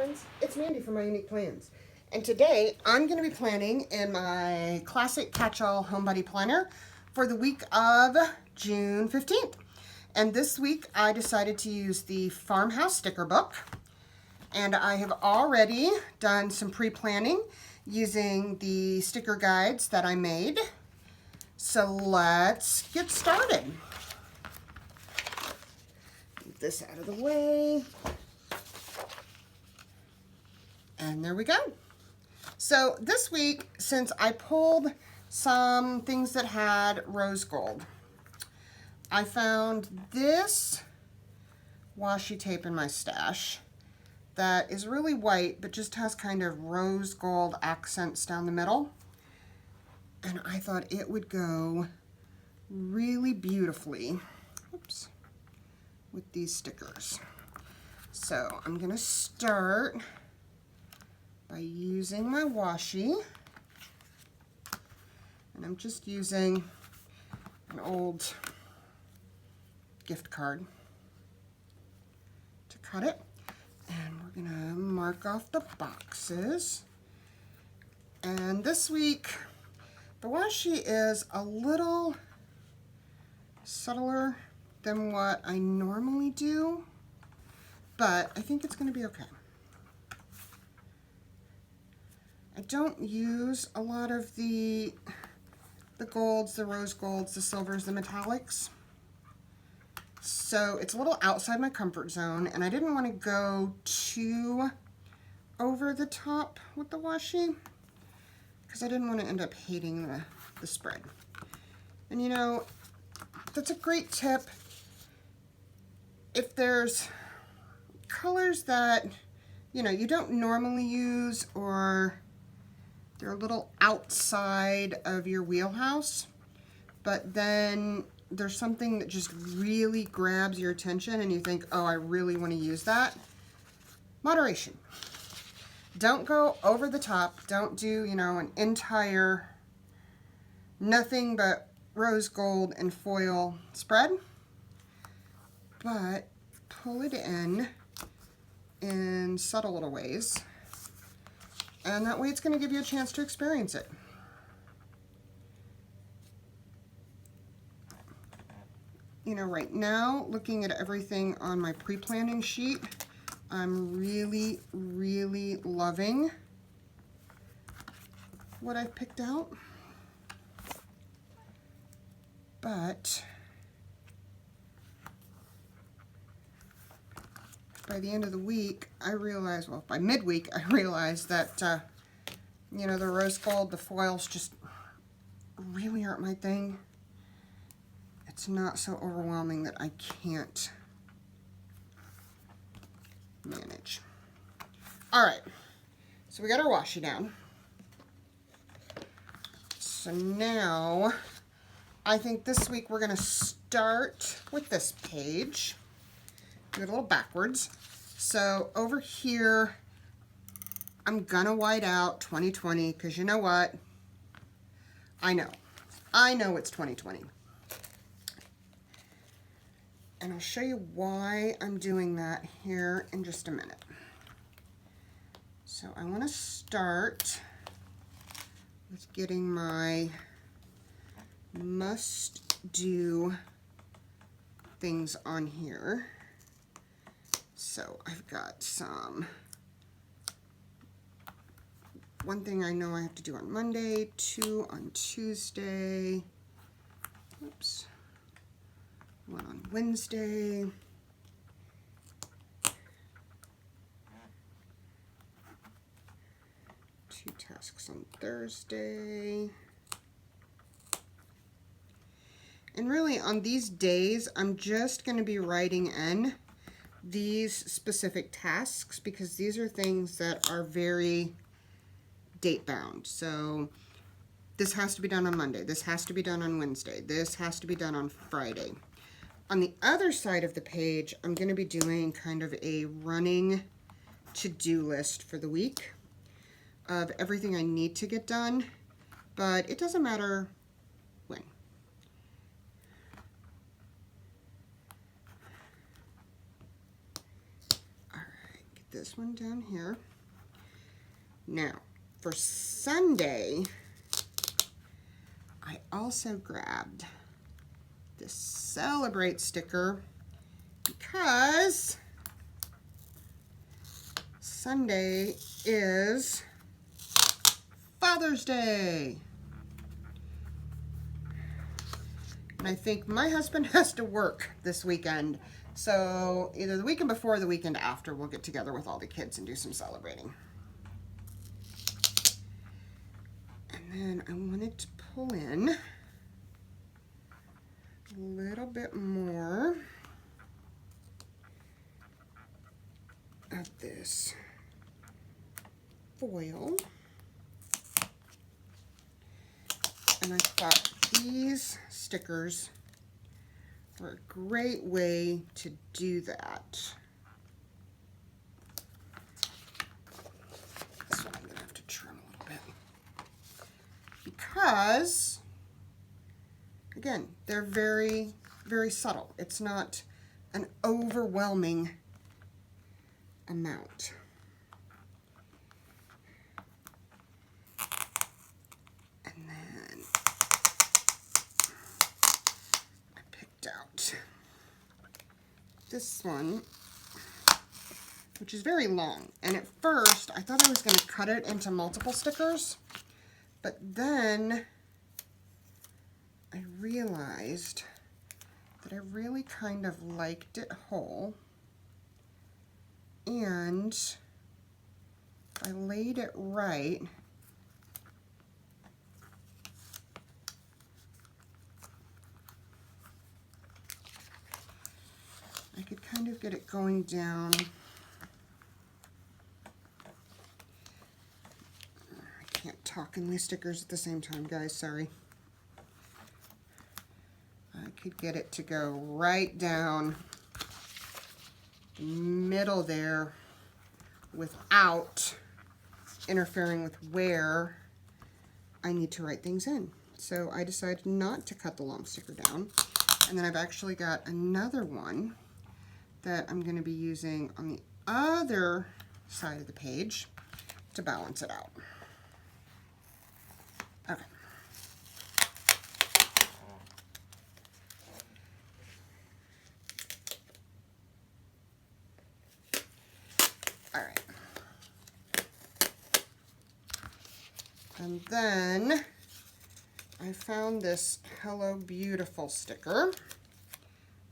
friends, it's Mandy from My Unique Plans. And today I'm going to be planning in my classic catch-all Homebody Planner for the week of June 15th. And this week I decided to use the Farmhouse sticker book. And I have already done some pre-planning using the sticker guides that I made. So let's get started. Get this out of the way. And there we go. So this week, since I pulled some things that had rose gold, I found this washi tape in my stash that is really white, but just has kind of rose gold accents down the middle. And I thought it would go really beautifully, oops, with these stickers. So I'm gonna start by using my washi, and I'm just using an old gift card to cut it, and we're gonna mark off the boxes. And this week the washi is a little subtler than what I normally do, but I think it's gonna be okay. I don't use a lot of the golds, the rose golds, the silvers, the metallics. So it's a little outside my comfort zone, and I didn't want to go too over the top with the washi because I didn't want to end up hating the spread. And you know, that's a great tip. If there's colors that, you know, you don't normally use, or they're a little outside of your wheelhouse, but then there's something that just really grabs your attention and you think, oh, I really want to use that. Moderation. Don't go over the top. Don't do, you know, an entire nothing but rose gold and foil spread, but pull it in subtle little ways. And that way it's going to give you a chance to experience it. You know, right now, looking at everything on my pre-planning sheet, I'm really, really loving what I've picked out. But by the end of the week, I realized, well, by midweek, I realized that, you know, the rose gold, the foils just really aren't my thing. It's not so overwhelming that I can't manage. All right, so we got our washi down. So now, I think this week we're gonna start with this page. Do it a little backwards. So over here, I'm gonna white out 2020, because you know what? I know it's 2020. And I'll show you why I'm doing that here in just a minute. So I wanna start with getting my must-do things on here. So I've got one thing I know I have to do on Monday, 2 on Tuesday, oops, 1 on Wednesday, 2 tasks on Thursday. And really on these days, I'm just going to be writing in these specific tasks because these are things that are very date bound. So this has to be done on Monday. This has to be done on Wednesday. This has to be done on Friday. On the other side of the page, I'm going to be doing kind of a running to-do list for the week of everything I need to get done, but it doesn't matter when. this one down here. Now, for Sunday, I also grabbed this Celebrate sticker because Sunday is Father's Day. And I think my husband has to work this weekend. So either the weekend before or the weekend after, we'll get together with all the kids and do some celebrating. And then I wanted to pull in a little bit more of this foil. And I thought these stickers were a great way to do that. This one I'm going to have to trim a little bit. Because, again, they're very, very subtle. It's not an overwhelming amount. And then I picked out this one, which is very long. And at first, I thought I was going to cut it into multiple stickers, but then I realized that I really kind of liked it whole. And if I laid it right, I could kind of get it going down. I can't talk and lay stickers at the same time, guys, sorry. I could get it to go right down the middle there without interfering with where I need to write things in. So I decided not to cut the long sticker down. And then I've actually got another one that I'm going to be using on the other side of the page to balance it out. Okay. All right. And then I found this Hello Beautiful sticker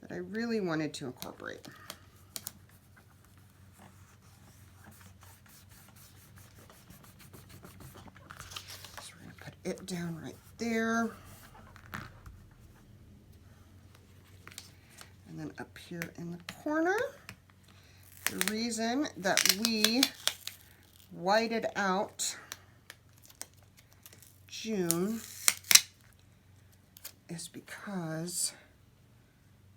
that I really wanted to incorporate. So we're going to put it down right there. And then up here in the corner. The reason that we whited out June is because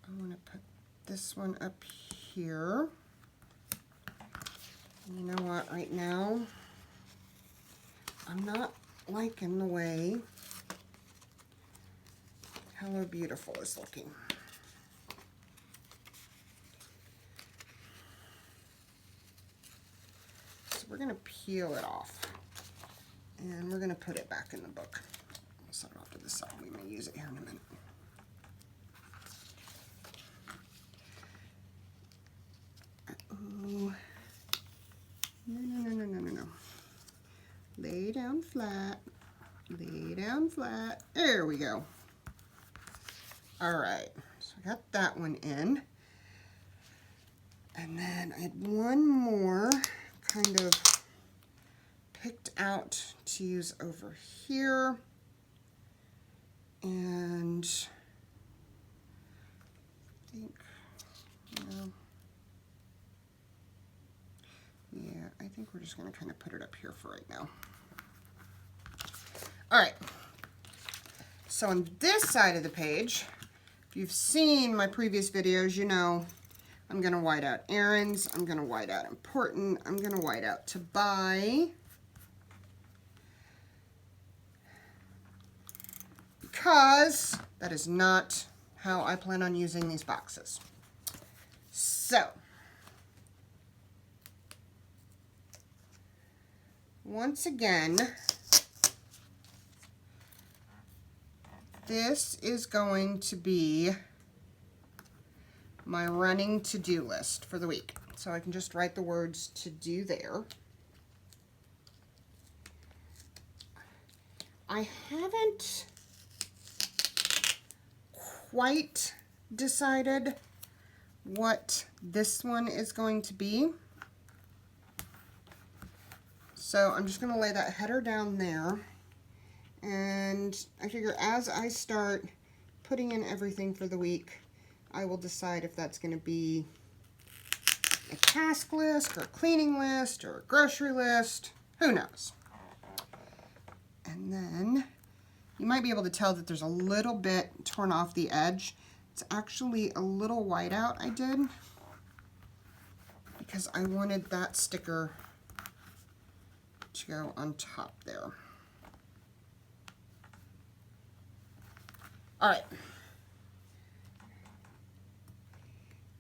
I'm going to put this one up here. And you know what, right now, I'm not liking the way Hello Beautiful is looking. So we're going to peel it off. And we're going to put it back in the book. I'll set it off to the side. We may use it here in a minute. Oh, no. Lay down flat. Lay down flat. There we go. All right. So I got that one in. And then I had one more kind of picked out to use over here. And I think, yeah, I think we're just going to kind of put it up here for right now. All right. So on this side of the page, if you've seen my previous videos, you know I'm going to white out errands. I'm going to white out important. I'm going to white out to buy. Because that is not how I plan on using these boxes. So, once again, this is going to be my running to-do list for the week. So I can just write the words to do there. I haven't quite decided what this one is going to be. So I'm just going to lay that header down there. And I figure as I start putting in everything for the week, I will decide if that's going to be a task list or a cleaning list or a grocery list. Who knows? And then you might be able to tell that there's a little bit torn off the edge. It's actually a little whiteout I did because I wanted that sticker to go on top there. All right.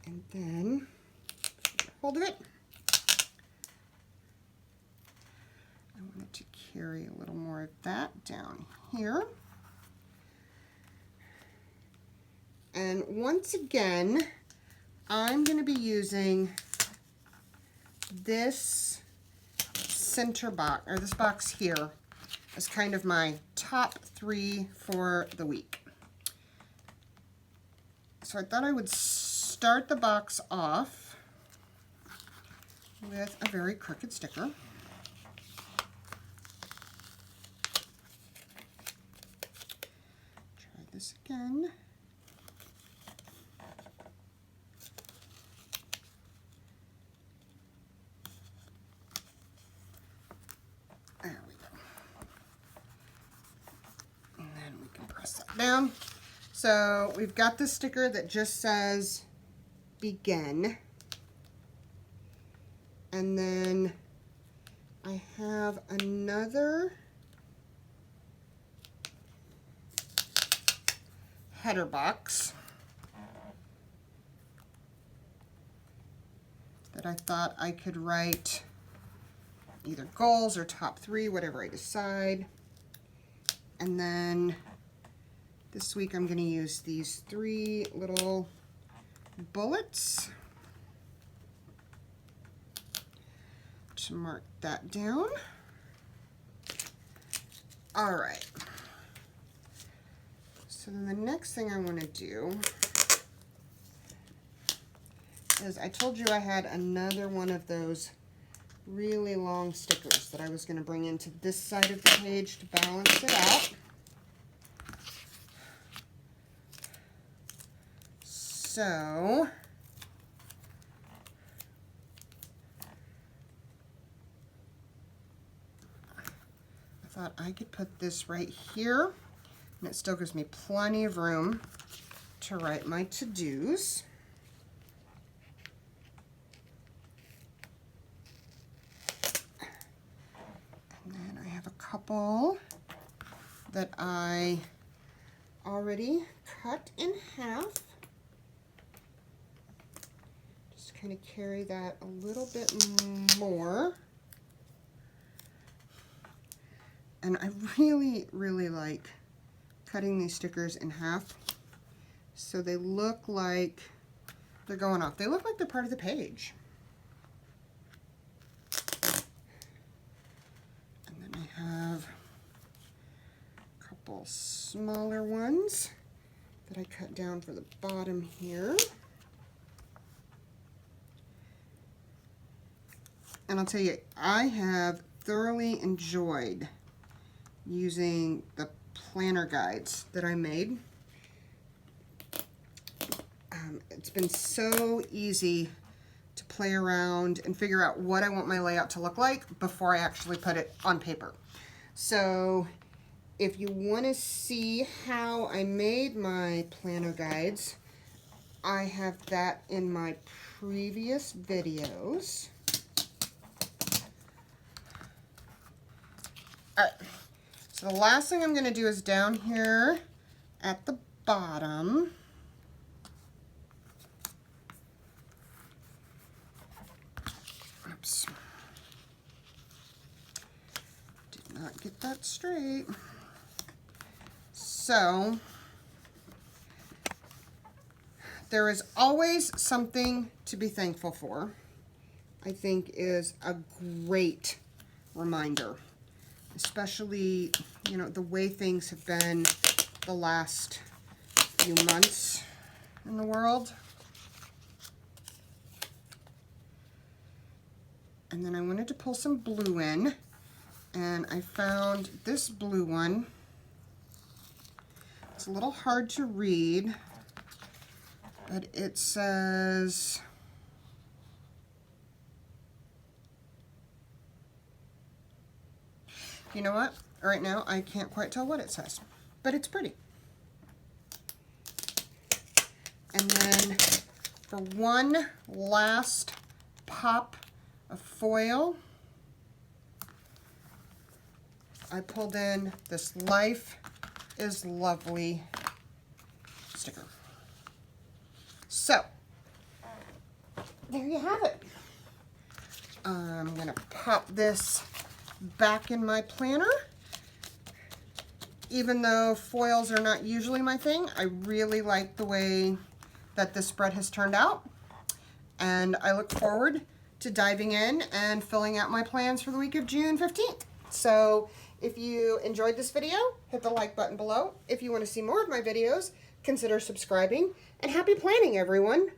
And then get hold of it. I wanted to carry a little more of that down here. And once again, I'm going to be using this center box, or this box here, as kind of my top 3 for the week. So I thought I would start the box off with a very crooked sticker. Try this again. There we go. And then we can press that down. So we've got the sticker that just says begin. And then I have another header box that I thought I could write either goals or top 3, whatever I decide. And then this week I'm going to use these 3 little bullets to mark that down. All right. So then the next thing I want to do is, I told you I had another one of those really long stickers that I was going to bring into this side of the page to balance it out. So I thought I could put this right here, and it still gives me plenty of room to write my to-dos. And then I have a couple that I already cut in half. Just kind of carry that a little bit more. And I really, really like cutting these stickers in half so they look like they're going off. They look like they're part of the page. And then I have a couple smaller ones that I cut down for the bottom here. And I'll tell you, I have thoroughly enjoyed using the planner guides that I made. It's been so easy to play around and figure out what I want my layout to look like before I actually put it on paper. So if you want to see how I made my planner guides, I have that in my previous videos. All right. So the last thing I'm going to do is down here at the bottom. Oops. get that straight. So, there is always something to be thankful for, I think is a great reminder. Especially, you know, the way things have been the last few months in the world. And then I wanted to pull some blue in, and I found this blue one. It's a little hard to read, but it says, you know what? Right now I can't quite tell what it says, but it's pretty. And then for one last pop of foil, I pulled in this Life is Lovely sticker. So, there you have it. I'm going to pop this back in my planner. Even though foils are not usually my thing, I really like the way that this spread has turned out. And I look forward to diving in and filling out my plans for the week of June 15th. So if you enjoyed this video, hit the like button below. If you want to see more of my videos, consider subscribing. And happy planning, everyone!